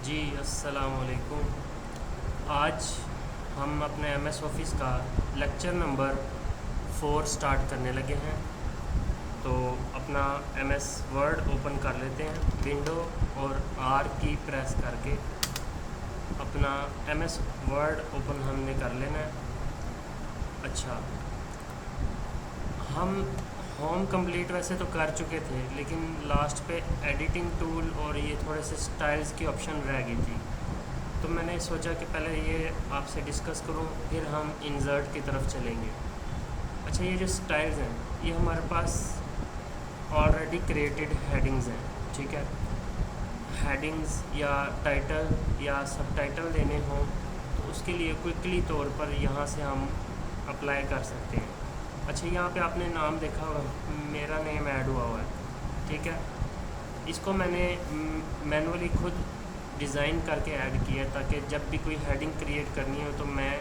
जी अस्सलाम वालेकुम। आज हम अपने एमएस ऑफिस का लेक्चर नंबर 4 स्टार्ट करने लगे हैं। तो अपना एमएस वर्ड ओपन कर लेते हैं। विंडो और आर की प्रेस करके अपना एमएस वर्ड ओपन हमने कर लेना है। अच्छा, हम होम कंप्लीट वैसे तो कर चुके थे, लेकिन लास्ट पे एडिटिंग टूल और ये थोड़े से स्टाइल्स की ऑप्शन रह गई थी। तो मैंने सोचा कि पहले ये आपसे डिस्कस करूं, फिर हम इंसर्ट की तरफ चलेंगे। अच्छा, ये जो स्टाइल्स हैं ये हमारे पास ऑलरेडी क्रिएटेड हेडिंग्स हैं, ठीक है। हेडिंग्स या टाइटल या सब टाइटल देने हों तो उसके लिए क्विकली तौर पर यहाँ से हम अप्लाई कर सकते हैं। अच्छा, यहाँ पे आपने नाम देखा होगा, मेरा नेम ऐड हुआ है, ठीक है। इसको मैंने मैनुअली खुद डिज़ाइन करके ऐड किया है ताकि जब भी कोई हेडिंग क्रिएट करनी हो तो मैं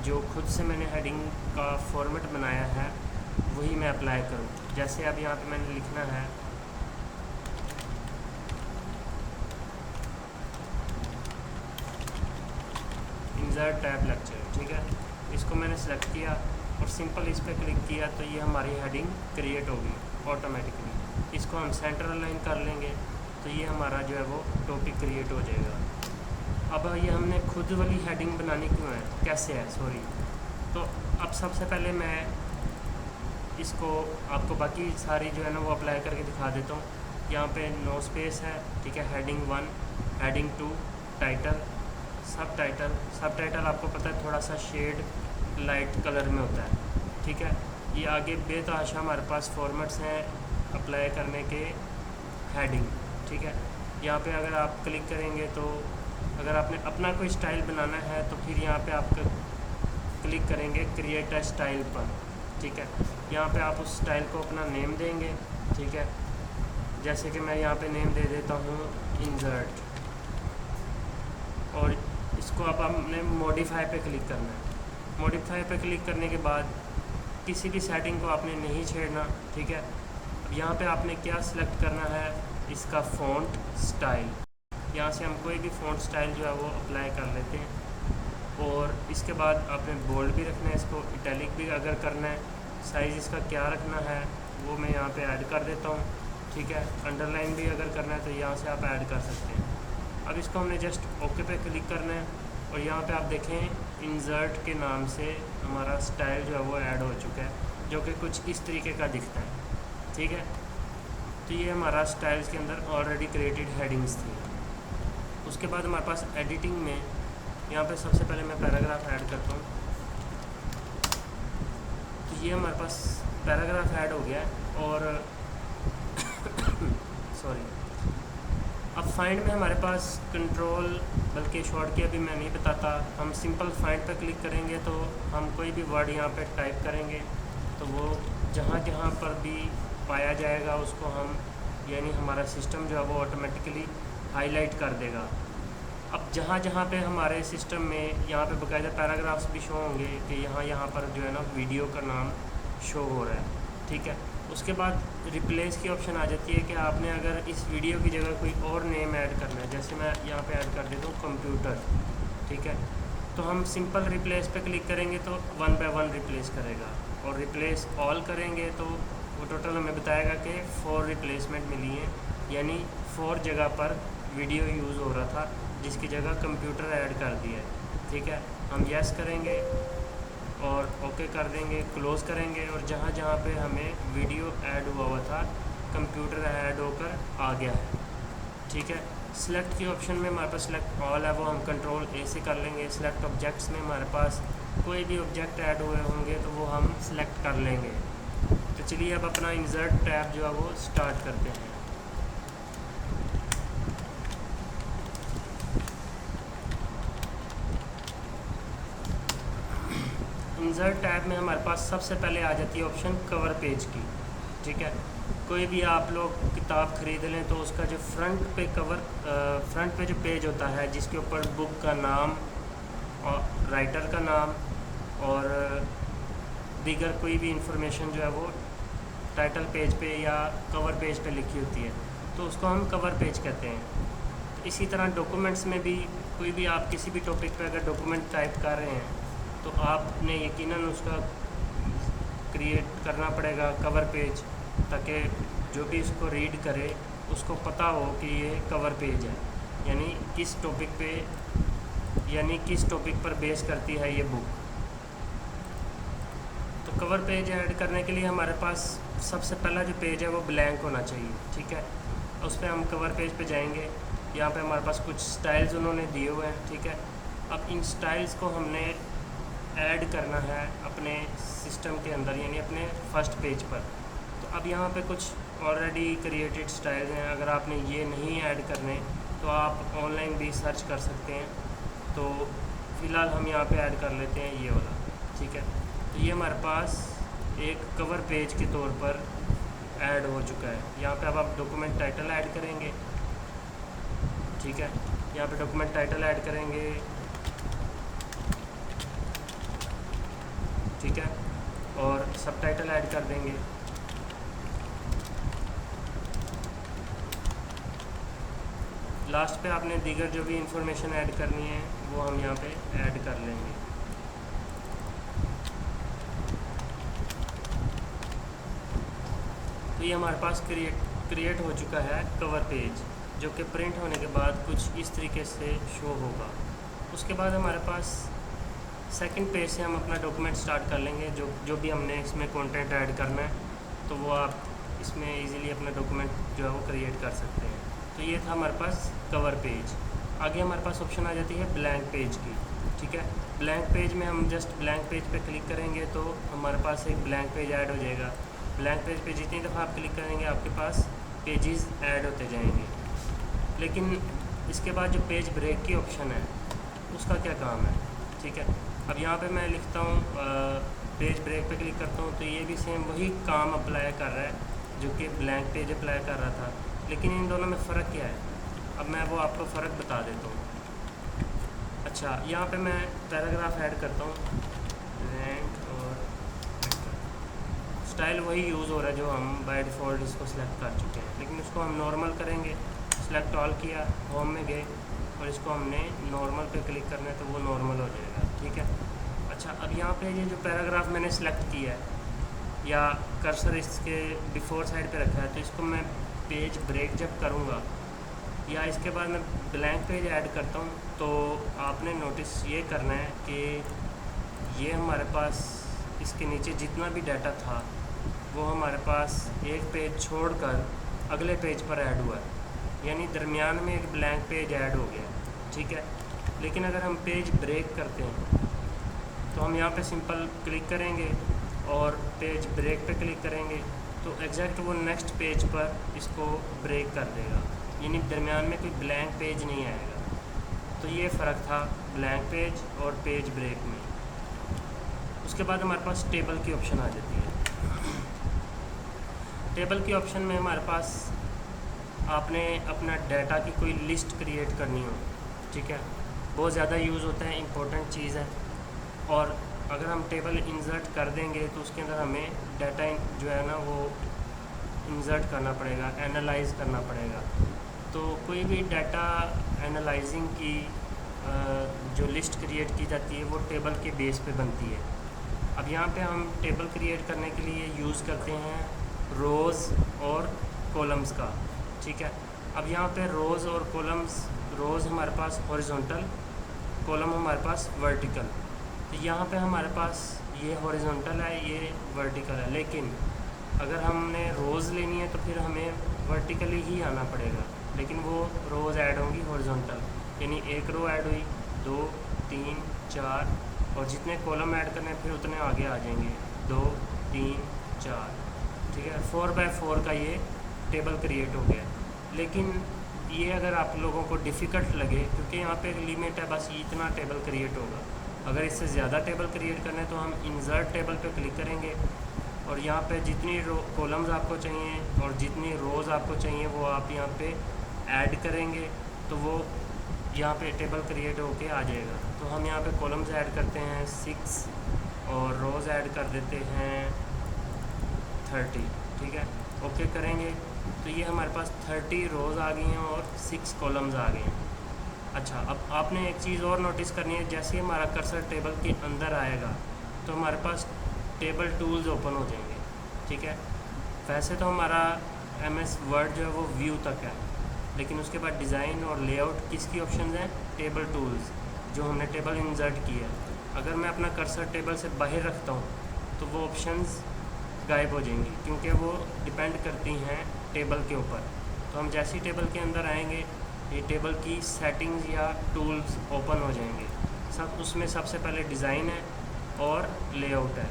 जो खुद से मैंने हेडिंग का फॉर्मेट बनाया है वही मैं अप्लाई करूँ। जैसे अब यहाँ पे मैंने लिखना है इंसर्ट टैब लेक्चर, ठीक है। इसको मैंने सेलेक्ट किया और सिंपल इस पर क्लिक किया तो ये हमारी हेडिंग क्रिएट होगी ऑटोमेटिकली। इसको हम सेंटर अलाइन कर लेंगे तो ये हमारा जो है वो टॉपिक क्रिएट हो जाएगा। अब ये हमने खुद वाली हेडिंग बनानी क्यों है, कैसे है, सॉरी। तो अब सबसे पहले मैं इसको आपको बाकी सारी जो है ना वो अप्लाई करके दिखा देता हूँ। यहाँ पे नो स्पेस है, ठीक है। हेडिंग 1, हेडिंग 2, टाइटल, सब टाइटल आपको पता है थोड़ा सा शेड लाइट कलर में होता है, ठीक है। ये आगे बेतहाशा हमारे पास फॉर्मेट्स हैं अप्लाई करने के हेडिंग, ठीक है। यहाँ पे अगर आप क्लिक करेंगे तो अगर आपने अपना कोई स्टाइल बनाना है तो फिर यहाँ पे आप क्लिक करेंगे क्रिएट अ स्टाइल पर, ठीक है। यहाँ पे आप उस स्टाइल को अपना नेम देंगे, ठीक है। जैसे कि मैं यहाँ पे नेम दे देता हूँ इंसर्ट, और इसको अब हमने मॉडिफाई पे क्लिक करना है। मॉडिफाई पे क्लिक करने के बाद किसी भी सेटिंग को आपने नहीं छेड़ना, ठीक है। अब यहाँ पे आपने क्या सिलेक्ट करना है, इसका फ़ॉन्ट स्टाइल। यहाँ से हम कोई भी फ़ॉन्ट स्टाइल जो है वो अप्लाई कर लेते हैं। और इसके बाद आपने बोल्ड भी रखना है, इसको इटैलिक भी अगर करना है, साइज़ इसका क्या रखना है वो मैं यहाँ पे ऐड कर देता हूँ, ठीक है। अंडरलाइन भी अगर करना है तो यहाँ से आप ऐड कर सकते हैं। अब इसको हमने जस्ट ओके पे क्लिक करना है और यहाँ पे आप देखें इंसर्ट के नाम से हमारा स्टाइल जो है वो ऐड हो चुका है, जो कि कुछ इस तरीके का दिखता है, ठीक है। तो ये हमारा स्टाइल्स के अंदर ऑलरेडी क्रिएटेड हेडिंग्स थी। उसके बाद हमारे पास एडिटिंग में यहाँ पे सबसे पहले मैं पैराग्राफ ऐड करता हूँ। तो ये हमारे पास पैराग्राफ ऐड हो गया है। और सॉरी, अब फाइंड में हमारे पास कंट्रोल, बल्कि शॉर्ट की अभी मैं नहीं बताता, हम सिंपल फाइंड पर क्लिक करेंगे तो हम कोई भी वर्ड यहाँ पे टाइप करेंगे तो वो जहाँ जहाँ पर भी पाया जाएगा उसको हम, यानी हमारा सिस्टम जो है वो ऑटोमेटिकली हाईलाइट कर देगा। अब जहाँ जहाँ पे हमारे सिस्टम में यहाँ पे बाकायदा पैराग्राफ्स भी शो होंगे कि यहाँ पर जो है ना वीडियो का नाम शो हो रहा है, ठीक है। उसके बाद रिप्लेस की ऑप्शन आ जाती है कि आपने अगर इस वीडियो की जगह कोई और नेम ऐड करना है, जैसे मैं यहाँ पे ऐड कर देता हूँ कंप्यूटर, ठीक है। तो हम सिंपल रिप्लेस पे क्लिक करेंगे तो 1 बाय 1 रिप्लेस करेगा, और रिप्लेस ऑल करेंगे तो वो टोटल हमें बताएगा कि 4 रिप्लेसमेंट मिली हैं, यानी 4 जगह पर वीडियो यूज़ हो रहा था जिसकी जगह कंप्यूटर ऐड कर दिया है, ठीक है। हम यस करेंगे और ओके कर देंगे, क्लोज़ करेंगे, और जहाँ जहाँ पे हमें वीडियो ऐड हुआ था कंप्यूटर ऐड होकर आ गया है, ठीक है। सिलेक्ट की ऑप्शन में हमारे पास सिलेक्ट ऑल है, वो हम कंट्रोल ए से कर लेंगे। सिलेक्ट ऑब्जेक्ट्स में हमारे पास कोई भी ऑब्जेक्ट ऐड हुए होंगे तो वो हम सिलेक्ट कर लेंगे। तो चलिए अब अपना इंसर्ट टैब जो है वो स्टार्ट करते हैं। इंसर्ट टैब में हमारे पास सबसे पहले आ जाती है ऑप्शन कवर पेज की, ठीक है। कोई भी आप लोग किताब ख़रीद लें तो उसका जो फ्रंट पे जो पेज होता है जिसके ऊपर बुक का नाम और राइटर का नाम और दीगर कोई भी इंफॉर्मेशन जो है वो टाइटल पेज पे या कवर पेज पे लिखी होती है, तो उसको हम कवर पेज कहते हैं। इसी तरह डॉक्यूमेंट्स में भी कोई भी आप किसी भी टॉपिक पे अगर डॉक्यूमेंट टाइप कर रहे हैं तो आपने यकीनन उसका क्रिएट करना पड़ेगा कवर पेज, ताकि जो भी इसको रीड करे उसको पता हो कि ये कवर पेज है, यानी किस टॉपिक पर बेस करती है ये बुक। तो कवर पेज ऐड करने के लिए हमारे पास सबसे पहला जो पेज है वो ब्लैंक होना चाहिए, ठीक है। उस पर हम कवर पेज पे जाएंगे। यहाँ पे हमारे पास कुछ स्टाइल्स उन्होंने दिए हुए हैं, ठीक है। अब इन स्टाइल्स को हमने ऐड करना है अपने सिस्टम के अंदर, यानी अपने फर्स्ट पेज पर। तो अब यहाँ पे कुछ ऑलरेडी क्रिएटेड स्टाइल्स हैं, अगर आपने ये नहीं ऐड करने तो आप ऑनलाइन भी सर्च कर सकते हैं। तो फ़िलहाल हम यहाँ पे ऐड कर लेते हैं ये वाला, ठीक है। तो ये हमारे पास एक कवर पेज के तौर पर ऐड हो चुका है। यहाँ पे अब आप डॉक्यूमेंट टाइटल ऐड करेंगे, ठीक है। यहाँ पे डॉक्यूमेंट टाइटल ऐड करेंगे, ठीक है, और सब टाइटल ऐड कर देंगे। लास्ट पे आपने दीगर जो भी इंफॉर्मेशन ऐड करनी है वो हम यहाँ पे ऐड कर लेंगे। तो ये हमारे पास क्रिएट हो चुका है कवर पेज, जो कि प्रिंट होने के बाद कुछ इस तरीके से शो होगा। उसके बाद हमारे पास सेकंड पेज से हम अपना डॉक्यूमेंट स्टार्ट कर लेंगे। जो भी हमने इसमें कंटेंट ऐड करना है तो वो आप इसमें इजीली अपना डॉक्यूमेंट जो है वो क्रिएट कर सकते हैं। तो ये था हमारे पास कवर पेज। आगे हमारे पास ऑप्शन आ जाती है ब्लैंक पेज की, ठीक है। ब्लैंक पेज में हम जस्ट ब्लैंक पेज पे क्लिक करेंगे तो हमारे पास एक ब्लैंक पेज ऐड हो जाएगा। ब्लैंक पेज पे जितनी दफ़ा आप क्लिक करेंगे आपके पास पेजेस ऐड होते जाएंगे। लेकिन इसके बाद जो पेज ब्रेक की ऑप्शन है उसका क्या काम है, ठीक है। अब यहाँ पे मैं लिखता हूँ पेज ब्रेक पे क्लिक करता हूँ तो ये भी सेम वही काम अप्लाई कर रहा है जो कि ब्लैंक पेज अप्लाई कर रहा था। लेकिन इन दोनों में फ़र्क क्या है, अब मैं वो आपको फ़र्क बता देता हूँ। अच्छा, यहाँ पे मैं पैराग्राफ ऐड करता हूँ, रैंक और स्टाइल वही यूज़ हो रहा है जो हम बाय डिफ़ॉल्ट इसको सिलेक्ट कर चुके हैं, लेकिन उसको हम नॉर्मल करेंगे। सेलेक्ट ऑल किया, होम में गए और इसको हमने नॉर्मल पे क्लिक करना है तो वो नॉर्मल हो जाएगा, ठीक है। अच्छा, अब यहाँ पे ये जो पैराग्राफ मैंने सेलेक्ट किया है या कर्सर इसके बिफोर साइड पे रखा है, तो इसको मैं पेज ब्रेक जब करूँगा या इसके बाद मैं ब्लैंक पेज ऐड करता हूँ तो आपने नोटिस ये करना है कि ये हमारे पास इसके नीचे जितना भी डाटा था वो हमारे पास एक पेज छोड़कर अगले पेज पर ऐड हुआ है, यानी दरमियान में एक ब्लैंक पेज ऐड हो गया, ठीक है। लेकिन अगर हम पेज ब्रेक करते हैं तो हम यहाँ पे सिंपल क्लिक करेंगे और पेज ब्रेक पे क्लिक करेंगे तो एग्जैक्ट वो नेक्स्ट पेज पर इसको ब्रेक कर देगा, यानी दरमियान में कोई ब्लैंक पेज नहीं आएगा। तो ये फ़र्क था ब्लैंक पेज और पेज ब्रेक में। उसके बाद हमारे पास टेबल की ऑप्शन आ जाती है। टेबल की ऑप्शन में हमारे पास आपने अपना डाटा की कोई लिस्ट क्रिएट करनी हो, ठीक है, बहुत ज़्यादा यूज़ होता है, इम्पोर्टेंट चीज़ है। और अगर हम टेबल इंसर्ट कर देंगे तो उसके अंदर हमें डाटा जो है ना वो इंसर्ट करना पड़ेगा, एनालाइज करना पड़ेगा। तो कोई भी डाटा एनालाइजिंग की जो लिस्ट क्रिएट की जाती है वो टेबल के बेस पे बनती है। अब यहाँ पे हम टेबल क्रिएट करने के लिए यूज़ करते हैं रोज़ और कॉलम्स का, ठीक है। अब यहाँ पे रोज़ और कॉलम्स, रोज़ हमारे पास हॉरिजॉन्टल, कॉलम हमारे पास वर्टिकल। तो यहाँ पे हमारे पास ये हॉरिजॉन्टल है, ये वर्टिकल है, लेकिन अगर हमने रोज़ लेनी है तो फिर हमें वर्टिकली ही आना पड़ेगा, लेकिन वो रोज़ ऐड होंगी हॉरिजॉन्टल, यानी एक रो ऐड हुई, 2 3 4 और जितने कॉलम ऐड करने फिर उतने आगे आ जाएंगे, 2 3 4, ठीक है। 4x4 का ये टेबल क्रिएट हो गया। लेकिन ये अगर आप लोगों को डिफ़िकल्ट लगे, क्योंकि यहाँ पे एक लिमिट है, बस इतना टेबल क्रिएट होगा। अगर इससे ज़्यादा टेबल क्रिएट करना है तो हम इंसर्ट टेबल पे क्लिक करेंगे और यहाँ पे जितनी कॉलम्स आपको चाहिए और जितनी रोज़ आपको चाहिए वो आप यहाँ पे ऐड करेंगे तो वो यहाँ पे टेबल क्रिएट होके आ जाएगा। तो हम यहाँ पे कॉलम्स ऐड करते हैं 6 और रोज़ ऐड कर देते हैं 30, ठीक है। ओके करेंगे तो ये हमारे पास 30 रोज़ आ गई हैं और 6 कॉलम्स आ गए हैं। अच्छा, अब आपने एक चीज़ और नोटिस करनी है, जैसे ही हमारा कर्सर टेबल के अंदर आएगा तो हमारे पास टेबल टूल्स ओपन हो जाएंगे। ठीक है, वैसे तो हमारा MS वर्ड जो है वो व्यू तक है, लेकिन उसके बाद डिज़ाइन और लेआउट किसकी ऑप्शन हैं? टेबल टूल्स, जो हमने टेबल इंसर्ट किया है। अगर मैं अपना कर्सर टेबल से बाहर रखता हूँ तो वो ऑप्शंस गायब हो जाएंगी, क्योंकि वो डिपेंड करती हैं टेबल के ऊपर। तो हम जैसे ही टेबल के अंदर आएंगे, ये टेबल की सेटिंग्स या टूल्स ओपन हो जाएंगे। उसमें सबसे पहले डिज़ाइन है और लेआउट है।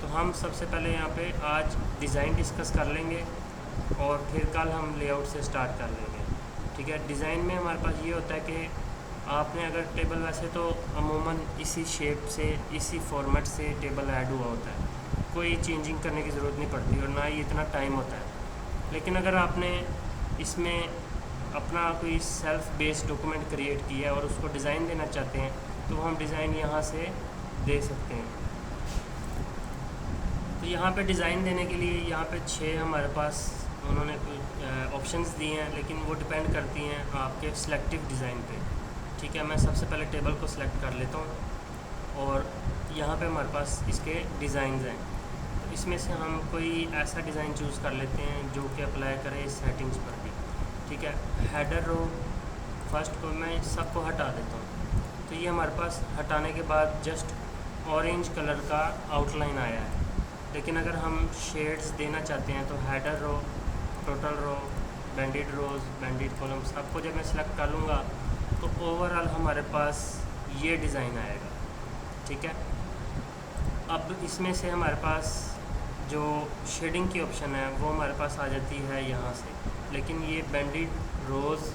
तो हम सबसे पहले यहाँ पे आज डिज़ाइन डिस्कस कर लेंगे और फिर कल हम लेआउट से स्टार्ट कर लेंगे। ठीक है, डिज़ाइन में हमारे पास ये होता है कि आपने अगर टेबल, वैसे तो अमूमन इसी शेप से, इसी फॉर्मेट से टेबल ऐड हुआ होता है, कोई चेंजिंग करने की ज़रूरत नहीं पड़ती और ना ही इतना टाइम होता है। लेकिन अगर आपने इसमें अपना कोई सेल्फ बेस्ड डॉक्यूमेंट क्रिएट किया है और उसको डिज़ाइन देना चाहते हैं तो हम डिज़ाइन यहाँ से दे सकते हैं। तो यहाँ पे डिज़ाइन देने के लिए यहाँ पे 6 हमारे पास उन्होंने ऑप्शंस दिए हैं, लेकिन वो डिपेंड करती हैं आपके सिलेक्टिव डिज़ाइन पे। ठीक है, मैं सबसे पहले टेबल को सिलेक्ट कर लेता हूँ और यहाँ पे हमारे पास इसके डिज़ाइंस हैं। तो इसमें से हम कोई ऐसा डिज़ाइन चूज़ कर लेते हैं जो कि अप्लाई करे इस सेटिंग्स पर भी। ठीक है, हेडर रो फर्स्ट को मैं सबको हटा देता हूँ। तो ये हमारे पास हटाने के बाद जस्ट ऑरेंज कलर का आउटलाइन आया है। लेकिन अगर हम शेड्स देना चाहते हैं तो हेडर रो, टोटल रो, बैंडेड रोज़, बैंडेड कॉलम, सबको जब मैं सिलेक्ट कर लूँगा तो ओवरऑल हमारे पास ये डिज़ाइन आएगा। ठीक है, अब इसमें से हमारे पास जो शेडिंग की ऑप्शन है वो हमारे पास आ जाती है यहाँ से, लेकिन ये बैंडेड रोज़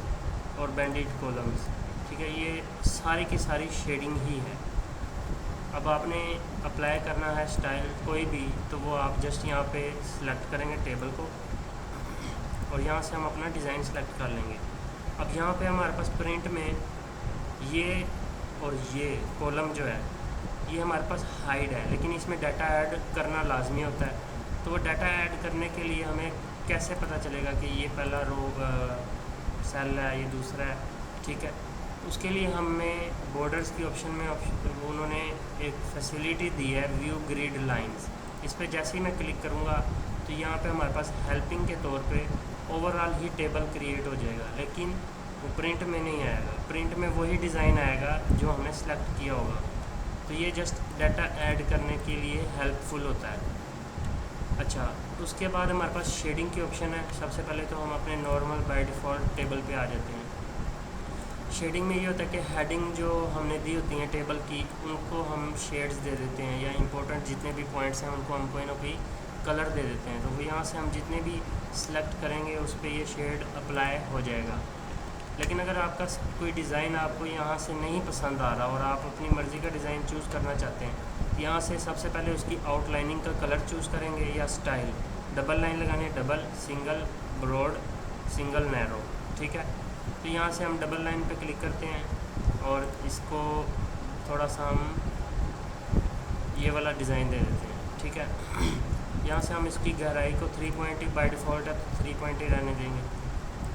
और बैंडेड कॉलम्स, ठीक है, ये सारी की सारी शेडिंग ही है। अब आपने अप्लाई करना है स्टाइल कोई भी, तो वो आप जस्ट यहाँ पे सिलेक्ट करेंगे टेबल को और यहाँ से हम अपना डिज़ाइन सेलेक्ट कर लेंगे। अब यहाँ पे हमारे पास प्रिंट में ये और ये कॉलम जो है ये हमारे पास हाइड है, लेकिन इसमें डाटा ऐड करना लाजमी होता है। तो वो डाटा ऐड करने के लिए हमें कैसे पता चलेगा कि ये पहला रो सेल है, ये दूसरा है? ठीक है, उसके लिए हमें बॉर्डर्स की ऑप्शन में उन्होंने एक फैसिलिटी दी है, व्यू ग्रिड लाइंस। इस पर जैसे ही मैं क्लिक करूँगा तो यहाँ पे हमारे पास हेल्पिंग के तौर पे ओवरऑल ही टेबल क्रिएट हो जाएगा, लेकिन वो प्रिंट में नहीं आएगा। प्रिंट में वही डिज़ाइन आएगा जो हमने सेलेक्ट किया होगा। तो ये जस्ट डाटा ऐड करने के लिए हेल्पफुल होता है। अच्छा, उसके बाद हमारे पास शेडिंग की ऑप्शन है। सबसे पहले तो हम अपने नॉर्मल बाय डिफ़ॉल्ट टेबल पे आ जाते हैं। शेडिंग में ये होता है कि हेडिंग जो हमने दी होती हैं टेबल की, उनको हम शेड्स दे देते हैं, या इंपॉर्टेंट जितने भी पॉइंट्स हैं उनको हम कोई ना कोई कलर दे देते हैं। तो वो यहाँ से हम जितने भी सिलेक्ट करेंगे उस पर ये शेड अप्लाई हो जाएगा। लेकिन अगर आपका कोई डिज़ाइन आपको यहाँ से नहीं पसंद आ रहा और आप अपनी मर्ज़ी का डिज़ाइन चूज़ करना चाहते हैं, यहाँ से सबसे पहले उसकी आउटलाइनिंग का कलर चूज़ करेंगे या स्टाइल। डबल लाइन लगानी है, double, single, broad, single, narrow. ठीक है, तो यहाँ से हम डबल लाइन पे क्लिक करते हैं और इसको थोड़ा सा हम ये वाला डिज़ाइन दे देते हैं। ठीक है, यहाँ से हम इसकी गहराई को 3.8 बाय डिफ़ॉल्ट है तो 3.8 रहने देंगे।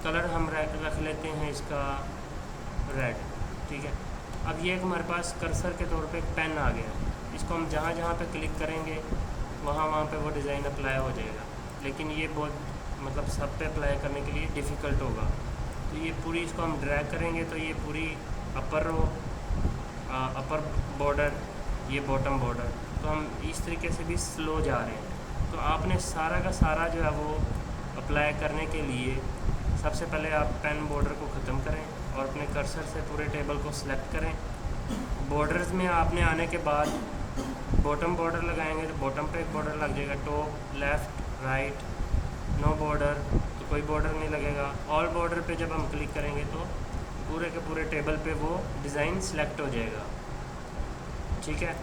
कलर हम रख लेते हैं इसका रेड। ठीक है, अब ये हमारे पास कर्सर के तौर पे पेन आ गया। इसको हम जहाँ जहाँ पे क्लिक करेंगे वहाँ पे वो डिज़ाइन अप्लाई हो जाएगा, लेकिन ये बहुत सब पे अप्लाई करने के लिए डिफ़िकल्ट होगा। तो ये पूरी इसको हम ड्रैग करेंगे तो ये पूरी अपर रो, अपर बॉर्डर, ये बॉटम बॉर्डर, तो हम इस तरीके से भी स्लो जा रहे हैं। तो आपने सारा का सारा जो है वो अप्लाई करने के लिए सबसे पहले आप पेन बॉर्डर को ख़त्म करें और अपने कर्सर से पूरे टेबल को सिलेक्ट करें। बॉर्डर्स में आपने आने के बाद बॉटम बॉर्डर लगाएंगे तो बॉटम पे एक बॉर्डर लग जाएगा, top, left, right, no border तो कोई बॉर्डर नहीं लगेगा। ऑल बॉर्डर पे जब हम क्लिक करेंगे तो पूरे के पूरे टेबल पे वो डिज़ाइन सेलेक्ट हो जाएगा। ठीक है,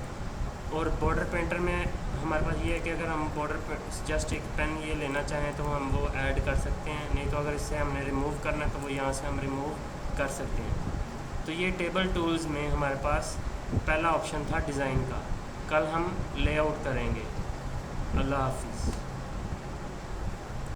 और बॉर्डर पेंटर में हमारे पास ये है कि अगर हम बॉर्डर पे जस्ट एक पेन ये लेना चाहें तो हम वो ऐड कर सकते हैं, नहीं तो अगर इससे हमने रिमूव करना है तो वो यहाँ से हम रिमूव कर सकते हैं। तो ये टेबल टूल्स में हमारे पास पहला ऑप्शन था डिज़ाइन का। कल हम लेआउट करेंगे। अल्लाह हाफिज़।